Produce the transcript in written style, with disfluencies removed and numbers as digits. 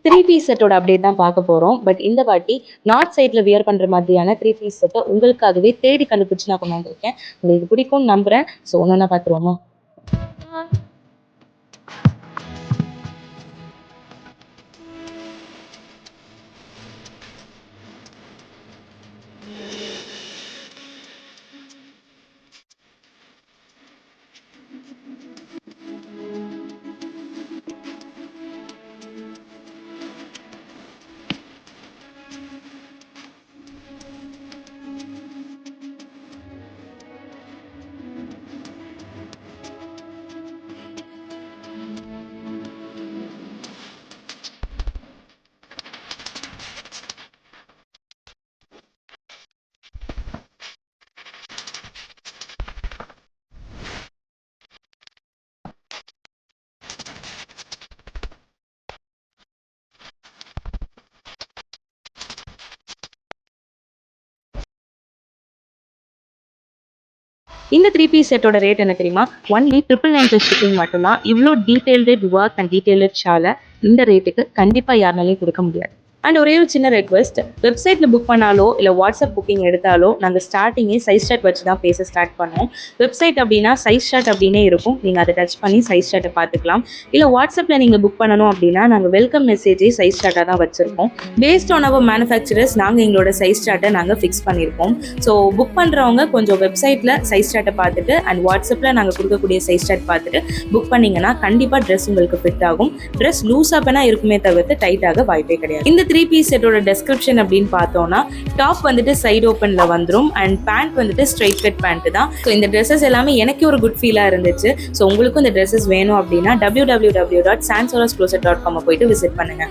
Three piece செட்டோட update தான் பார்க்க போகிறோம். பட் இந்த வாட்டி நார்த் சைடில் வியர் பண்ணுற மாதிரியான த்ரீ பீஸ் செட்டை உங்களுக்காகவே தேடி கண்டுபிடிச்சு நான் கொண்டு வந்திருக்கேன். உங்களுக்கு பிடிக்கும்னு நம்புகிறேன். ஸோ ஒன்று பார்த்துருவோமா? இந்த த்ரீ பீஸ் செட்டோட ரேட் என்ன தெரியுமா? ஒன்லி 999 ஷிப்பிங் மட்டும்தான். இவ்வளோ டீட்டெயில்டு ஒர்க் அண்ட் டீட்டெயில்டு ஷாலை இந்த ரேட்டுக்கு கண்டிப்பாக யாருனாலையும் கொடுக்க முடியாது. அண்ட் ஒரே ஒரு சின்ன ரெக்வெஸ்ட், வெப்சைட்டில் புக் பண்ணாலோ இல்லை வாட்ஸ்அப் புக்கிங் எடுத்தாலோ நாங்கள் ஸ்டார்டிங்கே சைஸ் சார்ட் வச்சு தான் பேச ஸ்டார்ட் பண்ணோம். வெப்சைட் அப்படின்னா சைஸ் சார்ட் அப்படின்னே இருக்கும். நீங்கள் அதை டச் பண்ணி சைஸ் சார்ட்டை பார்த்துக்கலாம். இல்லை வாட்ஸ்அப்பில் நீங்கள் புக் பண்ணணும் அப்படின்னா நாங்கள் வெல்கம் மெசேஜே சைஸ் சார்ட்டாக தான் வச்சுருக்கோம். பேஸ்ட் ஆன் அவர் மேனுஃபேக்சரர்ஸ் நாங்கள் எங்களோட சைஸ் சார்ட்டை நாங்கள் ஃபிக்ஸ் பண்ணியிருக்கோம். ஸோ புக் பண்ணுறவங்க கொஞ்சம் வெப்சைட்டில் சைஸ் சார்ட்டை பார்த்துட்டு அண்ட் வாட்ஸ்அப்பில் நாங்கள் கொடுக்கக்கூடிய சைஸ் சார்ட் பார்த்துட்டு புக் பண்ணிங்கன்னா கண்டிப்பாக ட்ரெஸ் உங்களுக்கு ஃபிட் ஆகும். ட்ரெஸ் லூஸாக வேணா இருக்குமே தவிர்த்து டைட்டாக வாய்ப்பே கிடையாது. இந்த த்ரீ பீஸ் செட்டோட டெஸ்கிரிப்ஷன் அப்படின்னு பார்த்தோம்னா, டாப் வந்துட்டு சைடு ஓப்பன்ல வந்துடும் அண்ட் பேண்ட் வந்துட்டு ஸ்ட்ரைட் கட் பேண்ட் தான். ஸோ இந்த ட்ரெஸ்ஸஸ் எல்லாமே எனக்கு ஒரு குட் ஃபீலாக இருந்துச்சு. ஸோ உங்களுக்கும் இந்த ட்ரெஸ்ஸஸ் வேணும் அப்படின்னா www.sansorascloset.com போயிட்டு விசிட் பண்ணுங்க.